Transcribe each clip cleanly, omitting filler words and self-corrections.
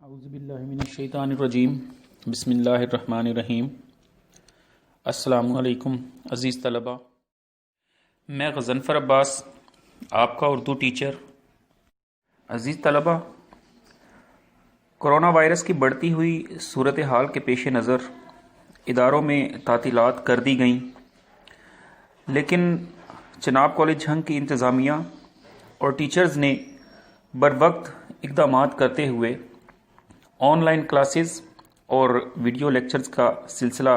اعوذ باللہ من الشیطان الرجیم بسم اللہ الرحمن الرحیم۔ السلام علیکم عزیز طلبہ، میں غضنفر عباس آپ کا اردو ٹیچر۔ عزیز طلبہ، کرونا وائرس کی بڑھتی ہوئی صورتحال کے پیش نظر اداروں میں تعطیلات کر دی گئیں، لیکن چناب کالج جھنگ کی انتظامیہ اور ٹیچرز نے بروقت اقدامات کرتے ہوئے آن لائن کلاسز اور ویڈیو لیکچرز کا سلسلہ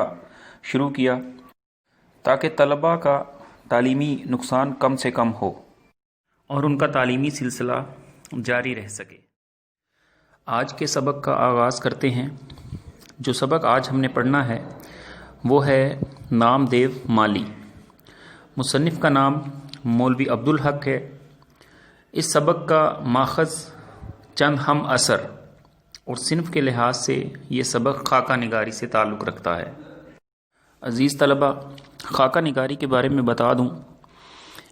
شروع کیا تاکہ طلباء کا تعلیمی نقصان کم سے کم ہو اور ان کا تعلیمی سلسلہ جاری رہ سکے۔ آج کے سبق کا آغاز کرتے ہیں۔ جو سبق آج ہم نے پڑھنا ہے وہ ہے نام دیو مالی۔ مصنف کا نام مولوی عبدالحق ہے۔ اس سبق کا ماخذ چند ہم اثر اور صنف کے لحاظ سے یہ سبق خاکہ نگاری سے تعلق رکھتا ہے۔ عزیز طلبہ، خاکہ نگاری کے بارے میں بتا دوں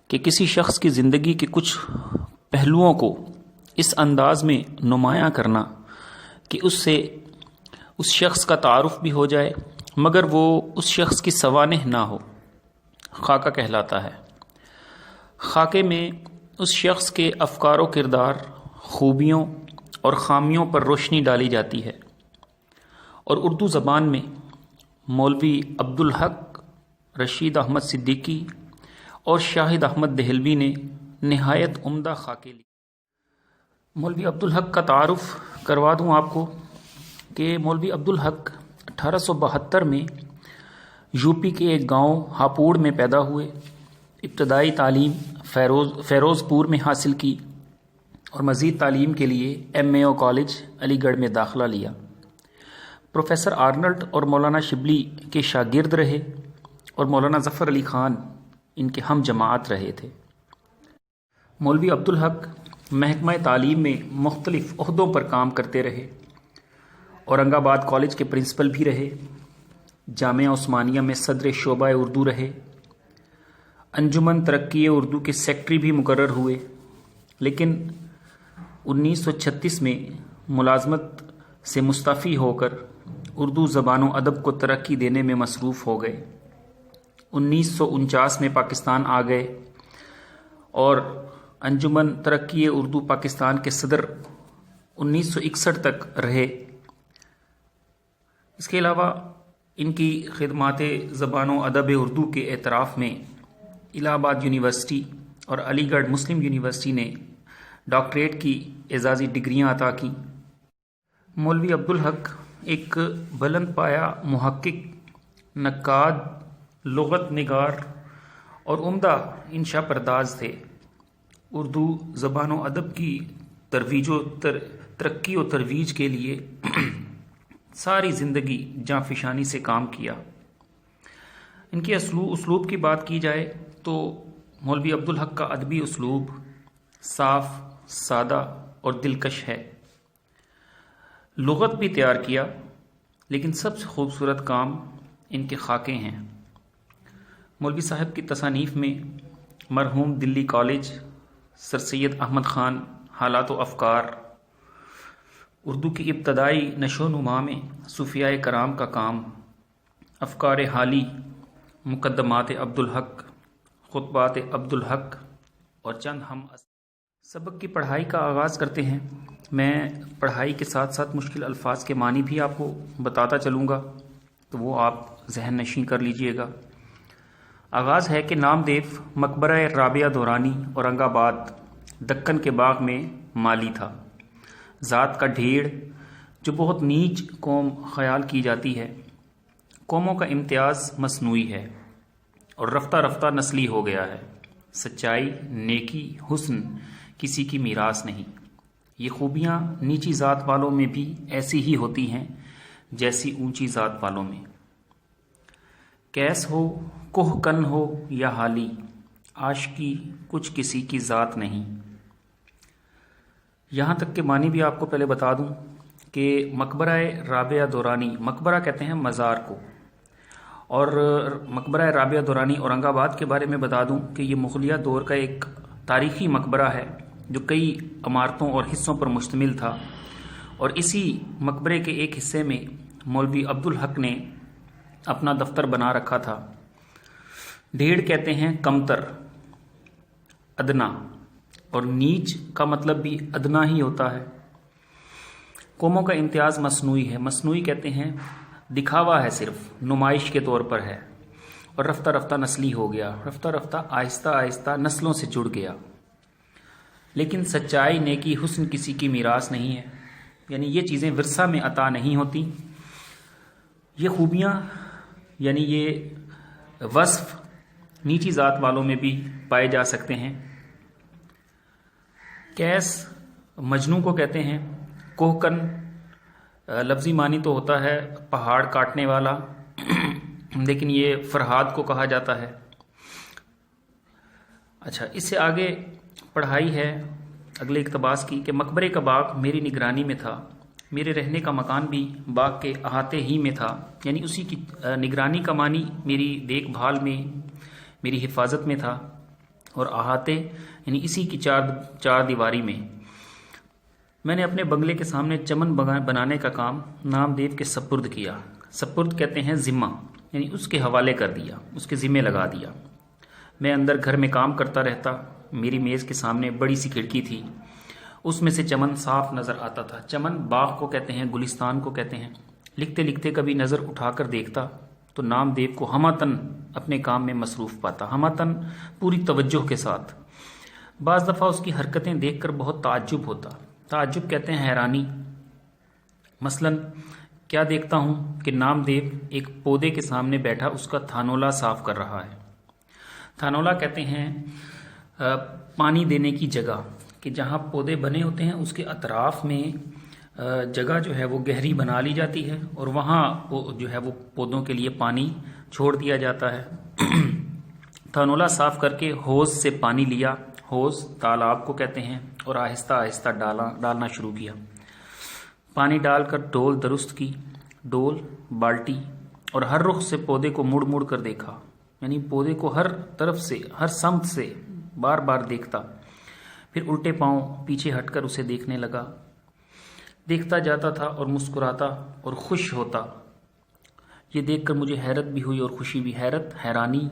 کہ کسی شخص کی زندگی کے کچھ پہلوؤں کو اس انداز میں نمایاں کرنا کہ اس سے اس شخص کا تعارف بھی ہو جائے مگر وہ اس شخص کی سوانح نہ ہو، خاکہ کہلاتا ہے۔ خاکے میں اس شخص کے افکار و کردار، خوبیوں اور خامیوں پر روشنی ڈالی جاتی ہے، اور اردو زبان میں مولوی عبدالحق، رشید احمد صدیقی اور شاہد احمد دہلوی نے نہایت عمدہ خاکے لی۔ مولوی عبدالحق کا تعارف کروا دوں آپ کو کہ مولوی عبدالحق 1872 میں یو پی کے ایک گاؤں ہاپوڑ میں پیدا ہوئے۔ ابتدائی تعلیم فیروز پور میں حاصل کی اور مزید تعلیم کے لیے MAO کالج علی گڑھ میں داخلہ لیا۔ پروفیسر آرنلڈ اور مولانا شبلی کے شاگرد رہے اور مولانا ظفر علی خان ان کے ہم جماعت رہے تھے۔ مولوی عبدالحق محکمہ تعلیم میں مختلف عہدوں پر کام کرتے رہے۔ اورنگ آباد کالج کے پرنسپل بھی رہے، جامعہ عثمانیہ میں صدر شعبہ اردو رہے، انجمن ترقی اردو کے سیکرٹری بھی مقرر ہوئے، لیکن 1936 میں ملازمت سے مستعفی ہو کر اردو زبان و ادب کو ترقی دینے میں مصروف ہو گئے۔ 1949 میں پاکستان آ گئے اور انجمن ترقی اردو پاکستان کے صدر 1961 تک رہے۔ اس کے علاوہ ان کی خدمات زبان و ادب اردو کے اعتراف میں الہ آباد یونیورسٹی اور علی گڑھ مسلم یونیورسٹی نے ڈاکٹریٹ کی اعزازی ڈگریاں عطا کی۔ مولوی عبدالحق ایک بلند پایہ محقق، نقاد، لغت نگار اور عمدہ انشا پرداز تھے۔ اردو زبان و ادب کی ترقی و ترویج کے لیے ساری زندگی جانفشانی سے کام کیا۔ ان کے اسلوب کی بات کی جائے تو مولوی عبدالحق کا ادبی اسلوب صاف، سادہ اور دلکش ہے۔ لغت بھی تیار کیا، لیکن سب سے خوبصورت کام ان کے خاکے ہیں۔ مولوی صاحب کی تصانیف میں مرحوم دلی کالج، سر سید احمد خان، حالات و افکار، اردو کی ابتدائی نشو و نما میں صوفیاء کرام کا کام، افکار حالی، مقدمات عبدالحق، خطبات عبدالحق اور چند ہم سبق کی پڑھائی کا آغاز کرتے ہیں۔ میں پڑھائی کے ساتھ ساتھ مشکل الفاظ کے معنی بھی آپ کو بتاتا چلوں گا، تو وہ آپ ذہن نشین کر لیجئے گا۔ آغاز ہے کہ نام دیو مقبرہ رابعہ دورانی اورنگ آباد دکن کے باغ میں مالی تھا۔ ذات کا ڈھیڑ جو بہت نیچ قوم خیال کی جاتی ہے، قوموں کا امتیاز مصنوعی ہے اور رفتہ رفتہ نسلی ہو گیا ہے۔ سچائی، نیکی، حسن کسی کی میراث نہیں۔ یہ خوبیاں نیچی ذات والوں میں بھی ایسی ہی ہوتی ہیں جیسی اونچی ذات والوں میں۔ کیس ہو، کوہ کن ہو یا حالی، عاشقی کچھ کسی کی ذات نہیں۔ یہاں تک کہ معنی بھی آپ کو پہلے بتا دوں کہ مقبرہ رابعہ دورانی، مقبرہ کہتے ہیں مزار کو، اور مقبرہ رابعہ دورانی اورنگ آباد کے بارے میں بتا دوں کہ یہ مغلیہ دور کا ایک تاریخی مقبرہ ہے جو کئی عمارتوں اور حصوں پر مشتمل تھا۔ اور اسی مقبرے کے ایک حصے میں مولوی عبدالحق نے اپنا دفتر بنا رکھا تھا۔ ڈھیڑ کہتے ہیں کمتر، ادنا، اور نیچ کا مطلب بھی ادنا ہی ہوتا ہے۔ قوموں کا امتیاز مصنوعی ہے، مصنوعی کہتے ہیں دکھاوا ہے، صرف نمائش کے طور پر ہے، اور رفتہ رفتہ نسلی ہو گیا، رفتہ رفتہ آہستہ آہستہ نسلوں سے جڑ گیا۔ لیکن سچائی، نیکی، حسن کسی کی میراث نہیں ہے، یعنی یہ چیزیں ورثہ میں عطا نہیں ہوتی۔ یہ خوبیاں یعنی یہ وصف نیچی ذات والوں میں بھی پائے جا سکتے ہیں۔ کیس مجنوں کو کہتے ہیں۔ کوہکن لفظی معنی تو ہوتا ہے پہاڑ کاٹنے والا، لیکن یہ فرہاد کو کہا جاتا ہے۔ اچھا، اس سے آگے پڑھائی ہے اگلے اقتباس کی کہ مقبرے کا باغ میری نگرانی میں تھا، میرے رہنے کا مکان بھی باغ کے احاطے ہی میں تھا، یعنی اسی کی نگرانی کا معنی میری دیکھ بھال میں، میری حفاظت میں تھا، اور احاطے یعنی اسی کی چار دیواری میں۔ میں نے اپنے بنگلے کے سامنے چمن بنانے کا کام نامدیو کے سپرد کیا۔ سپرد کہتے ہیں ذمہ، یعنی اس کے حوالے کر دیا، اس کے ذمہ لگا دیا۔ میں اندر گھر میں کام کرتا رہتا، میری میز کے سامنے بڑی سی کھڑکی تھی، اس میں سے چمن صاف نظر آتا تھا۔ چمن باغ کو کہتے ہیں، گلستان کو کہتے ہیں۔ لکھتے لکھتے کبھی نظر اٹھا کر دیکھتا تو نامدیو کو ہماتن اپنے کام میں مصروف پاتا، ہماتن پوری توجہ کے ساتھ۔ بعض دفعہ اس کی حرکتیں دیکھ کر بہت تعجب ہوتا۔ تعجب کہتے ہیں حیرانی۔ مثلاً کیا دیکھتا ہوں کہ نامدیو ایک پودے کے سامنے بیٹھا اس کا تھانولا صاف کر رہا ہے۔ تھانولا کہتے ہیں پانی دینے کی جگہ، کہ جہاں پودے بنے ہوتے ہیں اس کے اطراف میں جگہ جو ہے وہ گہری بنا لی جاتی ہے، اور وہاں جو ہے وہ پودوں کے لیے پانی چھوڑ دیا جاتا ہے۔ تھانولا صاف کر کے ہوز سے پانی لیا، ہوز تالاب کو کہتے ہیں، اور آہستہ آہستہ ڈالنا شروع کیا۔ پانی ڈال کر ڈول درست کی، ڈول، بالٹی، اور ہر رخ سے پودے کو مڑ مڑ کر دیکھا، یعنی پودے کو ہر طرف سے، ہر سمت سے بار بار دیکھتا۔ پھر الٹے پاؤں پیچھے ہٹ کر اسے دیکھنے لگا۔ دیکھتا جاتا تھا اور مسکراتا اور خوش ہوتا۔ یہ دیکھ کر مجھے حیرت بھی ہوئی اور خوشی بھی۔ حیرت، حیرانی،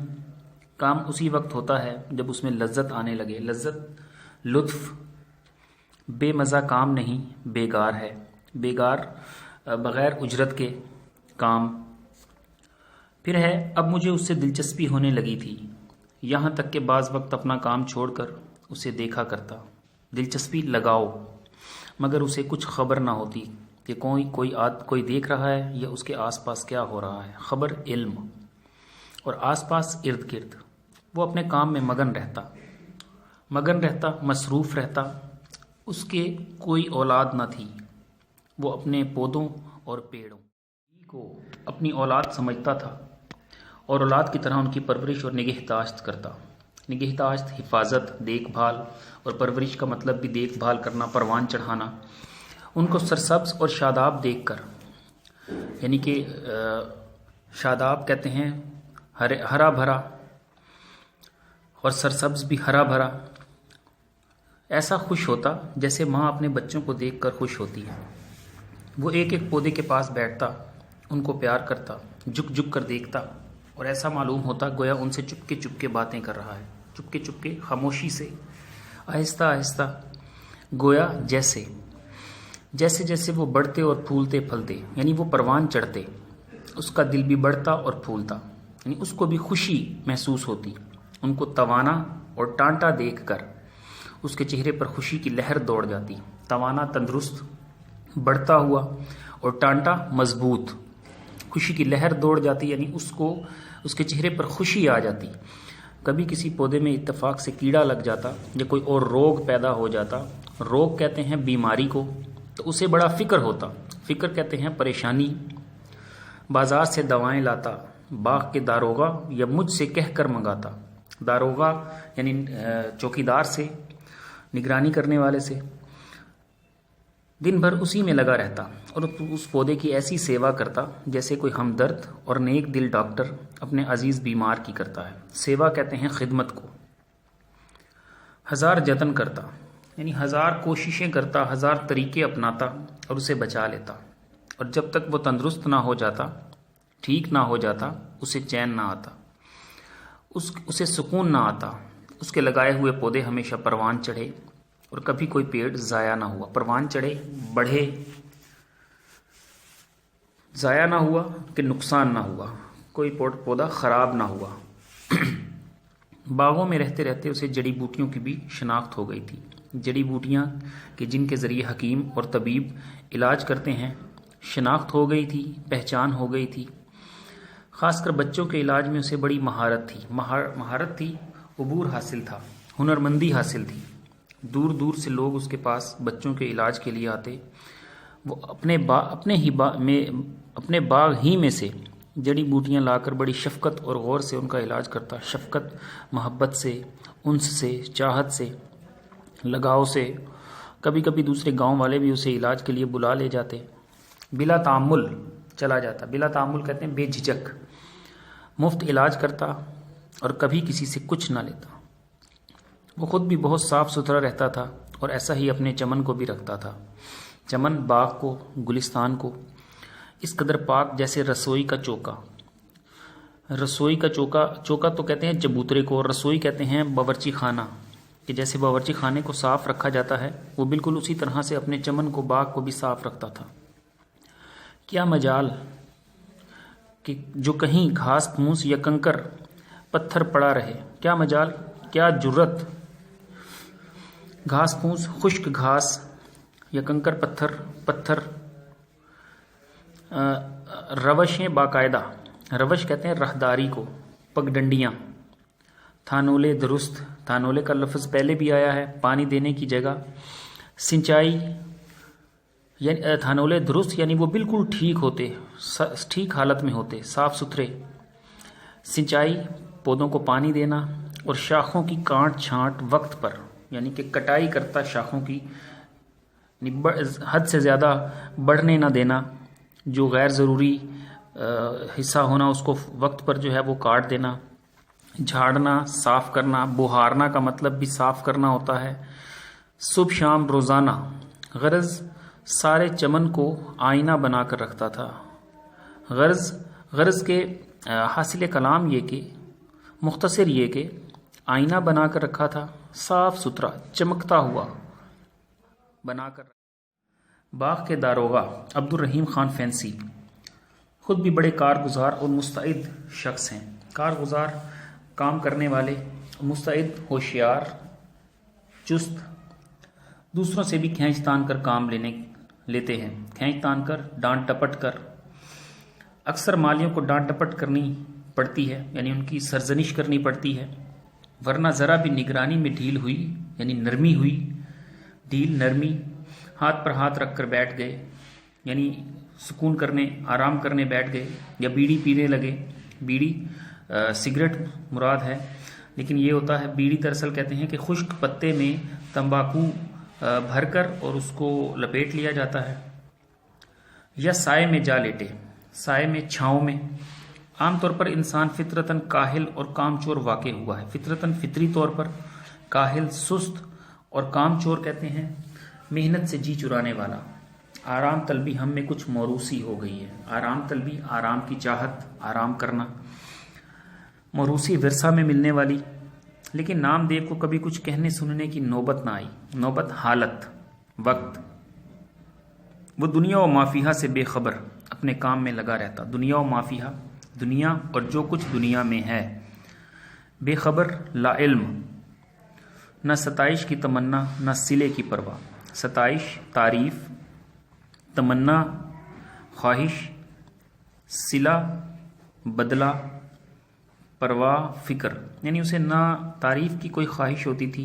کام اسی وقت ہوتا ہے جب اس میں لذت آنے لگے۔ لذت، لطف، بے مزہ کام نہیں، بیگار ہے، بیگار بغیر اجرت کے کام۔ پھر ہے، اب مجھے اس سے دلچسپی ہونے لگی تھی، یہاں تک کہ بعض وقت اپنا کام چھوڑ کر اسے دیکھا کرتا۔ دلچسپی لگاؤ، مگر اسے کچھ خبر نہ ہوتی کہ کوئی دیکھ رہا ہے یا اس کے آس پاس کیا ہو رہا ہے۔ خبر، علم، اور آس پاس ارد گرد۔ وہ اپنے کام میں مگن رہتا، مصروف رہتا۔ اس کے کوئی اولاد نہ تھی۔ وہ اپنے پودوں اور پیڑوں کو اپنی اولاد سمجھتا تھا، اور اولاد کی طرح ان کی پرورش اور نگہداشت کرتا۔ نگہداشت، حفاظت، دیکھ بھال، اور پرورش کا مطلب بھی دیکھ بھال کرنا، پروان چڑھانا۔ ان کو سرسبز اور شاداب دیکھ کر، یعنی کہ شاداب کہتے ہیں ہرا بھرا، اور سرسبز بھی ہرا بھرا، ایسا خوش ہوتا جیسے ماں اپنے بچوں کو دیکھ کر خوش ہوتی ہے۔ وہ ایک ایک پودے کے پاس بیٹھتا، ان کو پیار کرتا، جھک جھک کر دیکھتا، اور ایسا معلوم ہوتا گویا ان سے چپکے چپکے باتیں کر رہا ہے، چپکے چپکے، خاموشی سے، آہستہ آہستہ، گویا جیسے جیسے وہ بڑھتے اور پھولتے پھلتے، یعنی وہ پروان چڑھتے، اس کا دل بھی بڑھتا اور پھولتا، یعنی اس کو بھی خوشی محسوس ہوتی۔ ان کو توانا اور ٹانٹا دیکھ کر اس کے چہرے پر خوشی کی لہر دوڑ جاتی۔ توانا، تندرست، بڑھتا ہوا، اور ٹانٹا، مضبوط۔ خوشی کی لہر دوڑ جاتی، یعنی اس کے چہرے پر خوشی آ جاتی۔ کبھی کسی پودے میں اتفاق سے کیڑا لگ جاتا یا کوئی اور روگ پیدا ہو جاتا، روگ کہتے ہیں بیماری کو، تو اسے بڑا فکر ہوتا۔ فکر کہتے ہیں پریشانی۔ بازار سے دوائیں لاتا، باغ کے داروغہ یا مجھ سے کہہ کر منگاتا۔ داروغہ یعنی چوکیدار سے، نگرانی کرنے والے سے۔ دن بھر اسی میں لگا رہتا اور اس پودے کی ایسی سیوا کرتا جیسے کوئی ہمدرد اور نیک دل ڈاکٹر اپنے عزیز بیمار کی کرتا ہے۔ سیوا کہتے ہیں خدمت کو۔ ہزار جتن کرتا، یعنی ہزار کوششیں کرتا، ہزار طریقے اپناتا، اور اسے بچا لیتا، اور جب تک وہ تندرست نہ ہو جاتا، ٹھیک نہ ہو جاتا، اسے چین نہ آتا، اسے سکون نہ آتا۔ اس کے لگائے ہوئے پودے ہمیشہ پروان چڑھے اور کبھی کوئی پیڑ ضائع نہ ہوا۔ پروان چڑھے، بڑھے، ضائع نہ ہوا کہ نقصان نہ ہوا، کوئی پودا خراب نہ ہوا۔ باغوں میں رہتے رہتے اسے جڑی بوٹیوں کی بھی شناخت ہو گئی تھی۔ جڑی بوٹیاں کہ جن کے ذریعے حکیم اور طبیب علاج کرتے ہیں، شناخت ہو گئی تھی، پہچان ہو گئی تھی۔ خاص کر بچوں کے علاج میں اسے بڑی مہارت تھی، عبور حاصل تھا، ہنرمندی حاصل تھی۔ دور دور سے لوگ اس کے پاس بچوں کے علاج کے لیے آتے۔ وہ اپنے باغ ہی میں سے جڑی بوٹیاں لا کر بڑی شفقت اور غور سے ان کا علاج کرتا، شفقت، محبت سے، انس سے، چاہت سے، لگاؤ سے۔ کبھی کبھی دوسرے گاؤں والے بھی اسے علاج کے لیے بلا لے جاتے، بلا تعامل چلا جاتا۔ بلا تعامل کہتے ہیں بے جھجک، مفت علاج کرتا اور کبھی کسی سے کچھ نہ لیتا۔ وہ خود بھی بہت صاف ستھرا رہتا تھا اور ایسا ہی اپنے چمن کو بھی رکھتا تھا، چمن، باغ کو، گلستان کو، اس قدر پاک جیسے رسوئی کا چوکا۔ رسوئی کا چوکا تو کہتے ہیں چبوترے کو، اور رسوئی کہتے ہیں باورچی خانہ، کہ جیسے باورچی خانے کو صاف رکھا جاتا ہے، وہ بالکل اسی طرح سے اپنے چمن کو، باغ کو بھی صاف رکھتا تھا۔ کیا مجال کہ جو کہیں گھاس پھوس یا کنکر پتھر پڑا رہے، کیا مجال، کیا جرت، گھاس پھوس، خشک گھاس یا کنکر پتھر، روشیں باقاعدہ، روش کہتے ہیں راہداری کو، پگڈنڈیاں، تھانولے درست، تھانولے کا لفظ پہلے بھی آیا ہے، پانی دینے کی جگہ، سنچائی، یعنی تھانولے درست یعنی وہ بالکل ٹھیک ہوتے، ٹھیک حالت میں ہوتے، صاف ستھرے۔ سنچائی، پودوں کو پانی دینا، اور شاخوں کی کاٹ چھانٹ وقت پر، یعنی کہ کٹائی کرتا شاخوں کی، حد سے زیادہ بڑھنے نہ دینا، جو غیر ضروری حصہ ہونا اس کو وقت پر جو ہے وہ کاٹ دینا۔ جھاڑنا، صاف کرنا، بہارنا کا مطلب بھی صاف کرنا ہوتا ہے، صبح شام روزانہ۔ غرض سارے چمن کو آئینہ بنا کر رکھتا تھا۔ غرض کے حاصل کلام یہ کہ، مختصر یہ کہ آئینہ بنا کر رکھا تھا، صاف ستھرا چمکتا ہوا بنا کر۔ باغ کے داروغہ عبدالرحیم خان فینسی خود بھی بڑے کارگزار اور مستعد شخص ہیں۔ کارگزار، کام کرنے والے، مستعد، ہوشیار، چست، دوسروں سے بھی کھینچ تان کر کام لیتے ہیں، کھینچ تان کر، ڈانٹ ٹپٹ کر۔ اکثر مالیوں کو ڈانٹ ٹپٹ کرنی پڑتی ہے، یعنی ان کی سرزنش کرنی پڑتی ہے، ورنہ ذرا بھی نگرانی میں ڈھیل ہوئی، یعنی نرمی ہوئی، ڈھیل، نرمی، ہاتھ پر ہاتھ رکھ کر بیٹھ گئے، یعنی سکون کرنے، آرام کرنے بیٹھ گئے، یا بیڑی پینے لگے۔ بیڑی سگریٹ مراد ہے، لیکن یہ ہوتا ہے بیڑی، دراصل کہتے ہیں کہ خشک پتے میں تمباکو بھر کر اور اس کو لپیٹ لیا جاتا ہے، یا سائے میں جا لیٹے، سائے میں، چھاؤں میں۔ عام طور پر انسان فطرتاً کاہل اور کام چور واقع ہوا ہے، فطرتاً، فطری طور پر کاہل، سست، اور کام چور کہتے ہیں محنت سے جی چرانے والا۔ آرام طلبی ہم میں کچھ موروثی ہو گئی ہے، آرام طلبی، آرام کی چاہت، آرام کرنا، موروثی ورثہ میں ملنے والی۔ لیکن نام دیو کو کبھی کچھ کہنے سننے کی نوبت نہ آئی، نوبت، حالت، وقت۔ وہ دنیا و مافیہا سے بے خبر اپنے کام میں لگا رہتا، دنیا و مافیہا، دنیا اور جو کچھ دنیا میں ہے، بے خبر، لا علم، نہ ستائش کی تمنا، نہ صلے کی پرواہ۔ ستائش، تعریف، تمنا، خواہش، صلہ، بدلہ، پرواہ، فکر، یعنی اسے نہ تعریف کی کوئی خواہش ہوتی تھی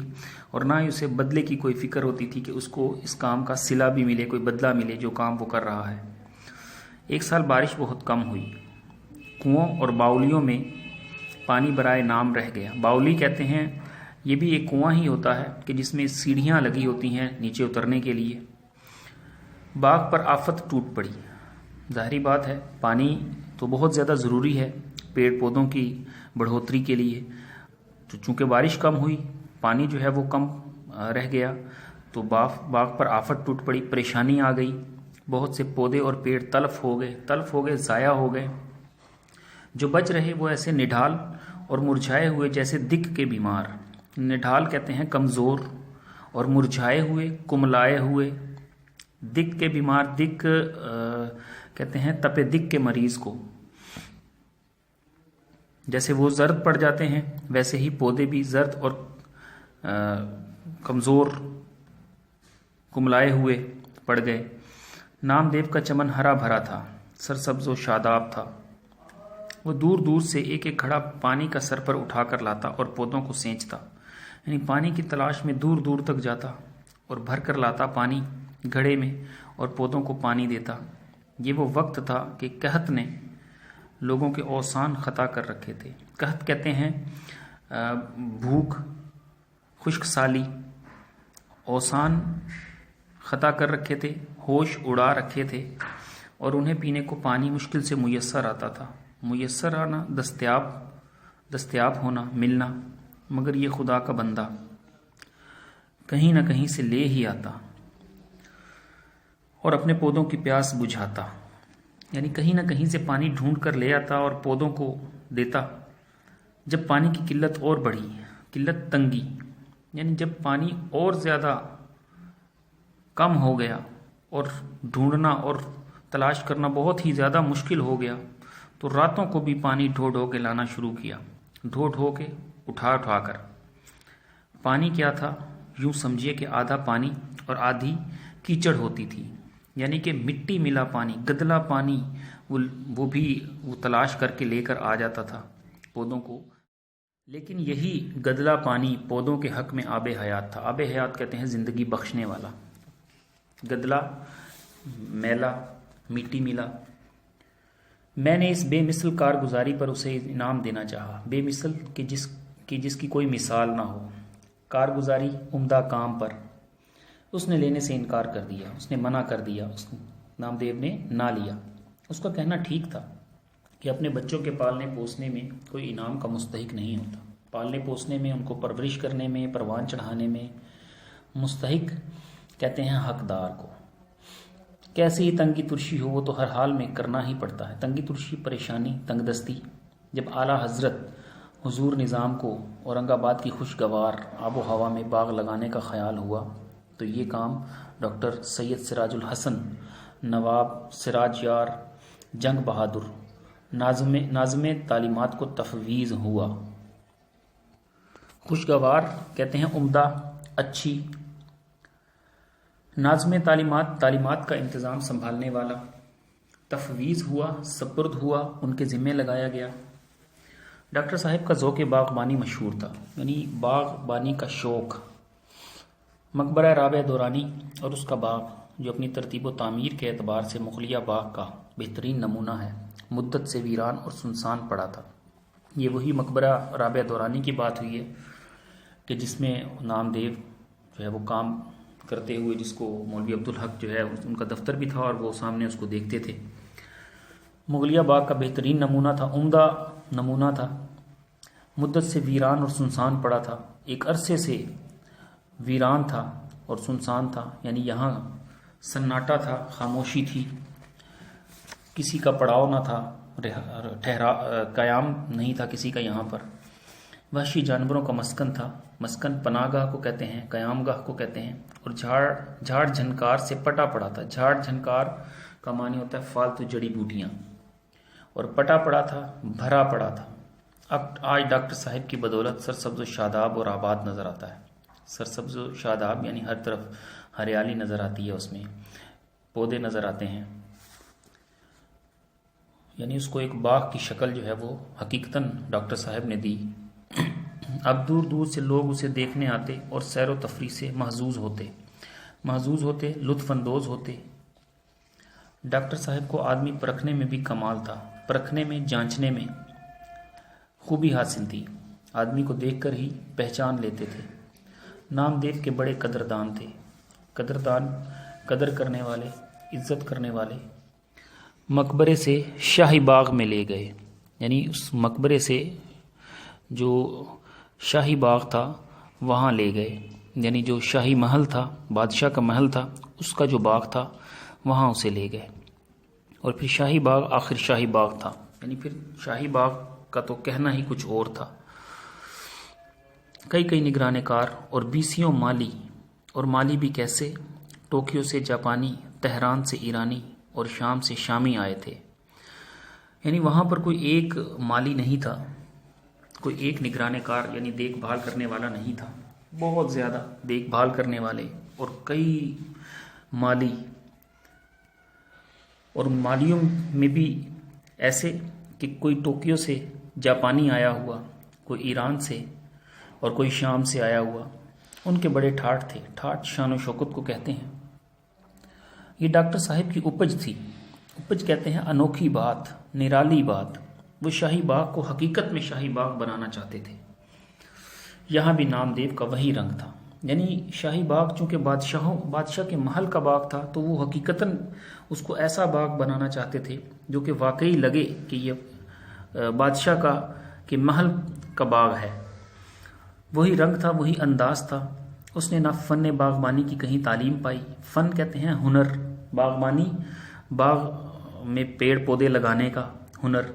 اور نہ ہی اسے بدلے کی کوئی فکر ہوتی تھی کہ اس کو اس کام کا صلہ بھی ملے، کوئی بدلہ ملے جو کام وہ کر رہا ہے۔ ایک سال بارش بہت کم ہوئی، کنووں اور باولیوں میں پانی برائے نام رہ گیا۔ باولی کہتے ہیں، یہ بھی ایک کنواں ہی ہوتا ہے کہ جس میں سیڑھیاں لگی ہوتی ہیں نیچے اترنے کے لیے۔ باغ پر آفت ٹوٹ پڑی۔ ظاہری بات ہے، پانی تو بہت زیادہ ضروری ہے پیڑ پودوں کی بڑھوتری کے لیے، تو چونکہ بارش کم ہوئی، پانی جو ہے وہ کم رہ گیا، تو باغ پر آفت ٹوٹ پڑی، پریشانی آ گئی۔ بہت سے پودے اور پیڑ تلف ہو گئے، ضائع ہو گئے۔ جو بچ رہے وہ ایسے نڈھال اور مرجھائے ہوئے جیسے دک کے بیمار۔ نڈھال کہتے ہیں کمزور، اور مرجھائے ہوئے، کملائے ہوئے۔ دک کے بیمار، دک کہتے ہیں تپے دک کے مریض کو۔ جیسے وہ زرد پڑ جاتے ہیں ویسے ہی پودے بھی زرد اور کمزور، کملائے ہوئے پڑ گئے۔ نامدیو کا چمن ہرا بھرا تھا، سرسبز و شاداب تھا۔ وہ دور دور سے ایک ایک گھڑا پانی کا سر پر اٹھا کر لاتا اور پودوں کو سینچتا، یعنی پانی کی تلاش میں دور دور تک جاتا اور بھر کر لاتا پانی گھڑے میں اور پودوں کو پانی دیتا۔ یہ وہ وقت تھا کہ قحط نے لوگوں کے اوسان خطا کر رکھے تھے۔ قحط کہتے ہیں بھوک، خشک سالی، اوسان خطا کر رکھے تھے، ہوش اڑا رکھے تھے، اور انہیں پینے کو پانی مشکل سے میسر آتا تھا۔ میسر آنا، دستیاب ہونا، ملنا، مگر یہ خدا کا بندہ کہیں نہ کہیں سے لے ہی آتا اور اپنے پودوں کی پیاس بجھاتا، یعنی کہیں نہ کہیں سے پانی ڈھونڈ کر لے آتا اور پودوں کو دیتا۔ جب پانی کی قلت اور بڑھی، قلت تنگی، یعنی جب پانی اور زیادہ کم ہو گیا اور ڈھونڈنا اور تلاش کرنا بہت ہی زیادہ مشکل ہو گیا، تو راتوں کو بھی پانی ڈھو ڈھو کے لانا شروع کیا، ڈھو ڈھو کے، اٹھا اٹھا کر۔ پانی کیا تھا؟ یوں سمجھیے کہ آدھا پانی اور آدھی کیچڑ ہوتی تھی، یعنی کہ مٹی ملا پانی، گدلا پانی، وہ بھی تلاش کر کے لے کر آ جاتا تھا پودوں کو۔ لیکن یہی گدلا پانی پودوں کے حق میں آب حیات تھا۔ آب حیات کہتے ہیں زندگی بخشنے والا۔ گدلا، میلا، مٹی ملا۔ میں نے اس بے مثل کارگزاری پر اسے انعام دینا چاہا، بے مثل کہ جس کی کوئی مثال نہ ہو۔ کارگزاری، عمدہ کام پر اس نے لینے سے انکار کر دیا، اس نے منع کر دیا، نامدیو نے نہ لیا۔ اس کا کہنا ٹھیک تھا کہ اپنے بچوں کے پالنے پوسنے میں کوئی انعام کا مستحق نہیں ہوتا۔ پالنے پوسنے میں، ان کو پرورش کرنے میں، پروان چڑھانے میں مستحق کہتے ہیں حقدار کو۔ کیسی ہی تنگی ترشی ہو، وہ تو ہر حال میں کرنا ہی پڑتا ہے۔ تنگی ترشی، پریشانی، تنگ دستی۔ جب اعلیٰ حضرت حضور نظام کو اورنگ آباد کی خوشگوار آب و ہوا میں باغ لگانے کا خیال ہوا تو یہ کام ڈاکٹر سید سراج الحسن، نواب سراج یار جنگ بہادر ناظم تعلیمات کو تفویض ہوا۔ خوشگوار کہتے ہیں عمدہ، اچھی۔ ناظم تعلیمات کا انتظام سنبھالنے والا۔ تفویض ہوا، سپرد ہوا، ان کے ذمہ لگایا گیا۔ ڈاکٹر صاحب کا ذوق باغبانی مشہور تھا، یعنی باغبانی کا شوق۔ مقبرہ رابعہ دورانی اور اس کا باغ، جو اپنی ترتیب و تعمیر کے اعتبار سے مغلیہ باغ کا بہترین نمونہ ہے، مدت سے ویران اور سنسان پڑا تھا۔ یہ وہی مقبرہ رابعہ دورانی کی بات ہوئی ہے کہ جس میں نامدیو جو ہے وہ کام کرتے ہوئے، جس کو مولوی عبدالحق جو ہے ان کا دفتر بھی تھا اور وہ سامنے اس کو دیکھتے تھے۔ مغلیہ باغ کا بہترین نمونہ تھا، عمدہ نمونہ تھا، مدت سے ویران اور سنسان پڑا تھا۔ ایک عرصے سے ویران تھا اور سنسان تھا، یعنی یہاں سناٹا تھا، خاموشی تھی، کسی کا پڑاؤ نہ تھا، قیام نہیں تھا کسی کا یہاں پر۔ وحشی جانوروں کا مسکن تھا۔ مسکن پناہ گاہ کو کہتے ہیں، قیام گاہ کو کہتے ہیں، اور جھاڑ جھنکار سے پٹا پڑا تھا۔ جھاڑ جھنکار کا معنی ہوتا ہے فالتو جڑی بوٹیاں، اور پٹا پڑا تھا، بھرا پڑا تھا۔ اب آج ڈاکٹر صاحب کی بدولت سرسبز و شاداب اور آباد نظر آتا ہے۔ سرسبز و شاداب یعنی ہر طرف ہریالی نظر آتی ہے، اس میں پودے نظر آتے ہیں، یعنی اس کو ایک باغ کی شکل جو ہے وہ حقیقتاً ڈاکٹر صاحب نے دی۔ اب دور دور سے لوگ اسے دیکھنے آتے اور سیر و تفریح سے محظوظ ہوتے، لطف اندوز ہوتے۔ ڈاکٹر صاحب کو آدمی پرکھنے میں بھی کمال تھا، پرکھنے میں، جانچنے میں خوبی حاصل تھی۔ آدمی کو دیکھ کر ہی پہچان لیتے تھے۔ نامدیو کے بڑے قدردان تھے، قدر کرنے والے، عزت کرنے والے۔ مقبرے سے شاہی باغ میں لے گئے، یعنی اس مقبرے سے جو شاہی باغ تھا وہاں لے گئے، یعنی جو شاہی محل تھا، بادشاہ کا محل تھا، اس کا جو باغ تھا وہاں اسے لے گئے، اور پھر شاہی باغ آخر شاہی باغ تھا، یعنی پھر شاہی باغ کا تو کہنا ہی کچھ اور تھا۔ کئی نگران کار اور بیسیوں مالی، اور مالی بھی کیسے، ٹوکیو سے جاپانی، تہران سے ایرانی اور شام سے شامی آئے تھے۔ یعنی وہاں پر کوئی ایک مالی نہیں تھا، کوئی ایک نگران کار یعنی دیکھ بھال کرنے والا نہیں تھا، بہت زیادہ دیکھ بھال کرنے والے اور کئی مالی، اور مالیوں میں بھی ایسے کہ کوئی ٹوکیو سے جاپانی آیا ہوا، کوئی ایران سے اور کوئی شام سے آیا ہوا۔ ان کے بڑے ٹھاٹ تھے، ٹھاٹ شان و شوکت کو کہتے ہیں۔ یہ ڈاکٹر صاحب کی اپج تھی، اپج کہتے ہیں انوکھی بات، نرالی بات۔ وہ شاہی باغ کو حقیقت میں شاہی باغ بنانا چاہتے تھے۔ یہاں بھی نامدیو کا وہی رنگ تھا، یعنی شاہی باغ چونکہ بادشاہ کے محل کا باغ تھا، تو وہ حقیقتاً اس کو ایسا باغ بنانا چاہتے تھے جو کہ واقعی لگے کہ یہ بادشاہ کا کہ محل کا باغ ہے۔ وہی رنگ تھا، وہی انداز تھا۔ اس نے نہ فن باغبانی کی کہیں تعلیم پائی، فن کہتے ہیں ہنر، باغبانی باغ میں پیڑ پودے لگانے کا ہنر،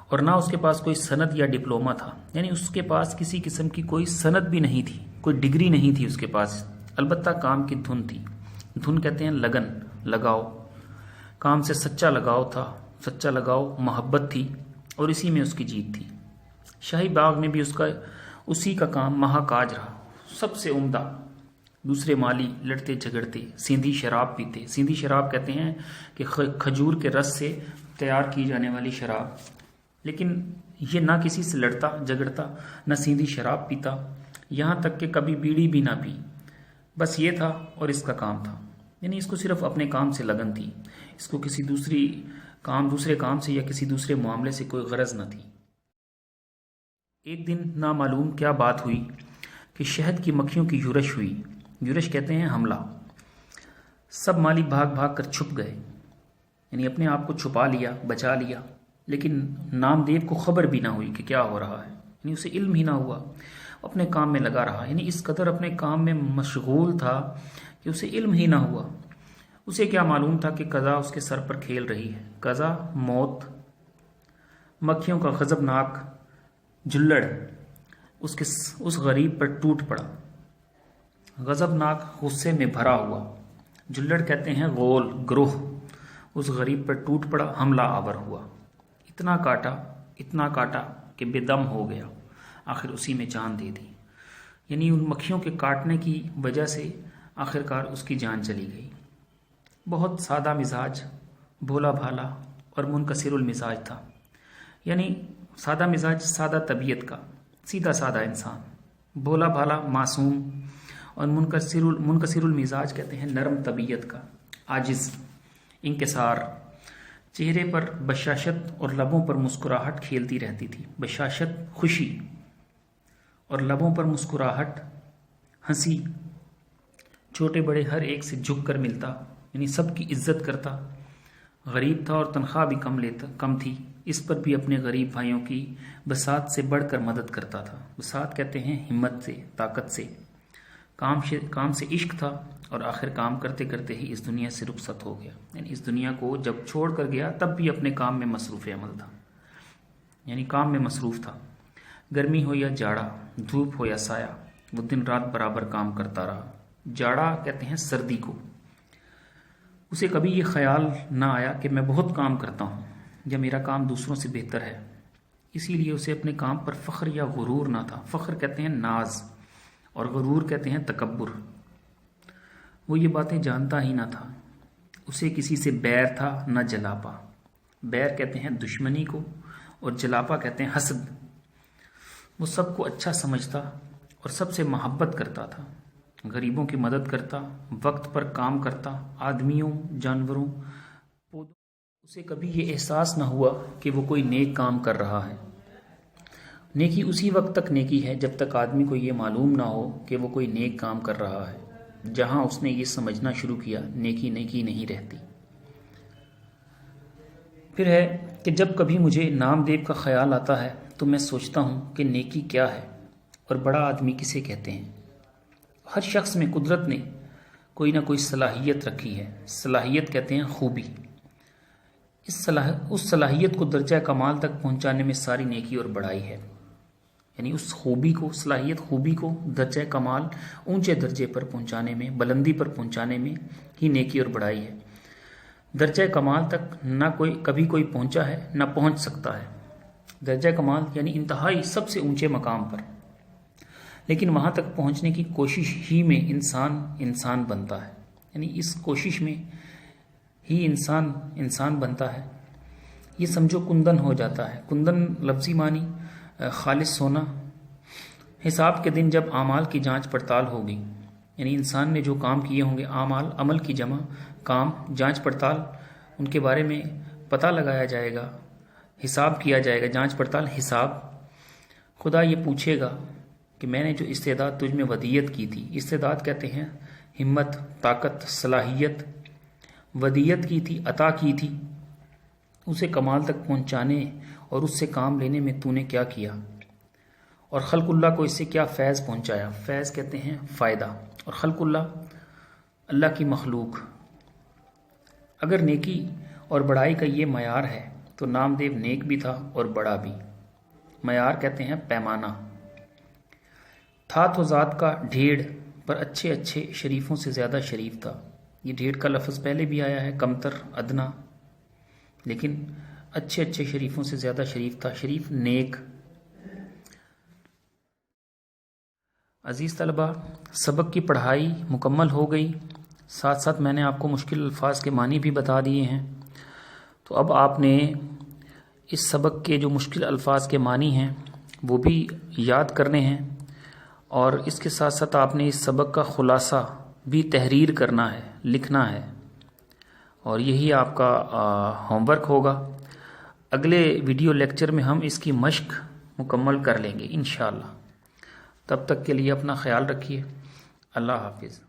اور نہ اس کے پاس کوئی سند یا ڈپلومہ تھا، یعنی اس کے پاس کسی قسم کی کوئی سند بھی نہیں تھی، کوئی ڈگری نہیں تھی اس کے پاس، البتہ کام کی دھن تھی۔ دھن کہتے ہیں لگن، لگاؤ، کام سے سچا لگاؤ تھا، سچا لگاؤ، محبت تھی، اور اسی میں اس کی جیت تھی۔ شاہی باغ میں بھی اسی کا کام مہاکاج رہا، سب سے عمدہ۔ دوسرے مالی لڑتے جھگڑتے، سیندھی شراب پیتے۔ سیندھی شراب کہتے ہیں کہ کھجور کے رس سے تیار کی جانے والی شراب، لیکن یہ نہ کسی سے لڑتا جھگڑتا، نہ سیندھی شراب پیتا، یہاں تک کہ کبھی بیڑی بھی نہ پی۔ بس یہ تھا اور اس کا کام تھا، یعنی اس کو صرف اپنے کام سے لگن تھی، اس کو کسی دوسرے کام سے یا کسی دوسرے معاملے سے کوئی غرض نہ تھی۔ ایک دن نامعلوم کیا بات ہوئی کہ شہد کی مکھیوں کی یورش ہوئی۔ یورش کہتے ہیں حملہ۔ سب مالی بھاگ کر چھپ گئے، یعنی اپنے آپ کو چھپا لیا، بچا لیا، لیکن نامدیو کو خبر بھی نہ ہوئی کہ کیا ہو رہا ہے، یعنی اسے علم ہی نہ ہوا، اپنے کام میں لگا رہا، یعنی اس قدر اپنے کام میں مشغول تھا کہ اسے علم ہی نہ ہوا۔ اسے کیا معلوم تھا کہ قضا اس کے سر پر کھیل رہی ہے، قضا موت۔ مکھیوں کا غضبناک جھلڑ اس غریب پر ٹوٹ پڑا، غضبناک غصے میں بھرا ہوا، جھلڑ کہتے ہیں غول، گروہ، اس غریب پر ٹوٹ پڑا، حملہ آور ہوا، اتنا کاٹا کہ بے دم ہو گیا، آخر اسی میں جان دے دی۔ یعنی ان مکھیوں کے کاٹنے کی وجہ سے آخرکار اس کی جان چلی گئی۔ بہت سادہ مزاج، بھولا بھالا اور منکسر المزاج تھا، یعنی سادہ مزاج، سادہ طبیعت کا، سیدھا سادہ انسان، بھولا بھالا، معصوم، اور منکسر المزاج کہتے ہیں نرم طبیعت کا، عاجز، انکسار۔ چہرے پر بشاشت اور لبوں پر مسکراہٹ کھیلتی رہتی تھی، بشاشت خوشی اور لبوں پر مسکراہٹ ہنسی، چھوٹے بڑے ہر ایک سے جھک کر ملتا، یعنی سب کی عزت کرتا، غریب تھا اور تنخواہ بھی کم تھی، اس پر بھی اپنے غریب بھائیوں کی بساط سے بڑھ کر مدد کرتا تھا۔ بساط کہتے ہیں ہمت سے، طاقت سے۔ کام سے عشق تھا، اور آخر کام کرتے کرتے ہی اس دنیا سے رخصت ہو گیا، یعنی اس دنیا کو جب چھوڑ کر گیا تب بھی اپنے کام میں مصروف عمل تھا، یعنی کام میں مصروف تھا۔ گرمی ہو یا جاڑا، دھوپ ہو یا سایہ، وہ دن رات برابر کام کرتا رہا۔ جاڑا کہتے ہیں سردی کو۔ اسے کبھی یہ خیال نہ آیا کہ میں بہت کام کرتا ہوں یا میرا کام دوسروں سے بہتر ہے، اسی لیے اسے اپنے کام پر فخر یا غرور نہ تھا۔ فخر کہتے ہیں ناز، اور غرور کہتے ہیں تکبر۔ وہ یہ باتیں جانتا ہی نہ تھا۔ اسے کسی سے بیر تھا نہ جلاپا۔ بیر کہتے ہیں دشمنی کو، اور جلاپا کہتے ہیں حسد۔ وہ سب کو اچھا سمجھتا اور سب سے محبت کرتا تھا، غریبوں کی مدد کرتا، وقت پر کام کرتا، آدمیوں، جانوروں، پودوں۔ اسے کبھی یہ احساس نہ ہوا کہ وہ کوئی نیک کام کر رہا ہے۔ نیکی اسی وقت تک نیکی ہے جب تک آدمی کو یہ معلوم نہ ہو کہ وہ کوئی نیک کام کر رہا ہے۔ جہاں اس نے یہ سمجھنا شروع کیا، نیکی نہیں رہتی۔ پھر ہے کہ جب کبھی مجھے نامدیو کا خیال آتا ہے تو میں سوچتا ہوں کہ نیکی کیا ہے اور بڑا آدمی کسے کہتے ہیں۔ ہر شخص میں قدرت نے کوئی نہ کوئی صلاحیت رکھی ہے. صلاحیت کہتے ہیں خوبی. اس صلاحیت کو درجہ کمال تک پہنچانے میں ساری نیکی اور بڑائی ہے. یعنی اس خوبی کو، صلاحیت خوبی کو درجہ کمال، اونچے درجے پر پہنچانے میں، بلندی پر پہنچانے میں ہی نیکی اور بڑائی ہے. درجہ کمال تک نہ کبھی کوئی پہنچا ہے نہ پہنچ سکتا ہے. درجہ کمال یعنی انتہائی سب سے اونچے مقام پر. لیکن وہاں تک پہنچنے کی کوشش ہی میں انسان بنتا ہے. یعنی اس کوشش میں ہی انسان بنتا ہے. یہ سمجھو کندن ہو جاتا ہے. کندن لفظی معنی خالص سونا. حساب کے دن جب اعمال کی جانچ پڑتال ہوگی، یعنی انسان نے جو کام کیے ہوں گے، اعمال، عمل کی جمع، کام، جانچ پڑتال، ان کے بارے میں پتہ لگایا جائے گا، حساب کیا جائے گا. جانچ پڑتال، حساب. خدا یہ پوچھے گا کہ میں نے جو استعداد تجھ میں ودیت کی تھی، استعداد کہتے ہیں ہمت، طاقت، صلاحیت، ودیت کی تھی، عطا کی تھی، اسے کمال تک پہنچانے اور اس سے کام لینے میں تو نے کیا کیا، اور خلق اللہ کو اس سے کیا فیض پہنچایا. فیض کہتے ہیں فائدہ، اور خلق اللہ کی مخلوق. اگر نیکی اور بڑائی کا یہ معیار ہے تو نامدیو نیک بھی تھا اور بڑا بھی. معیار کہتے ہیں پیمانہ. تھا تو ذات کا ڈھیڑ، پر اچھے شریفوں سے زیادہ شریف تھا. یہ ڈھیڑ کا لفظ پہلے بھی آیا ہے، کمتر، ادنا، لیکن اچھے شریفوں سے زیادہ شریف تھا. شریف، نیک. عزیز طلبہ، سبق کی پڑھائی مکمل ہو گئی. ساتھ ساتھ میں نے آپ کو مشکل الفاظ کے معنی بھی بتا دیے ہیں. تو اب آپ نے اس سبق کے جو مشکل الفاظ کے معنی ہیں وہ بھی یاد کرنے ہیں، اور اس کے ساتھ ساتھ آپ نے اس سبق کا خلاصہ بھی تحریر کرنا ہے، لکھنا ہے، اور یہی آپ کا ہوم ورک ہوگا. اگلے ویڈیو لیکچر میں ہم اس کی مشق مکمل کر لیں گے انشاءاللہ. تب تک کے لیے اپنا خیال رکھیے. اللہ حافظ.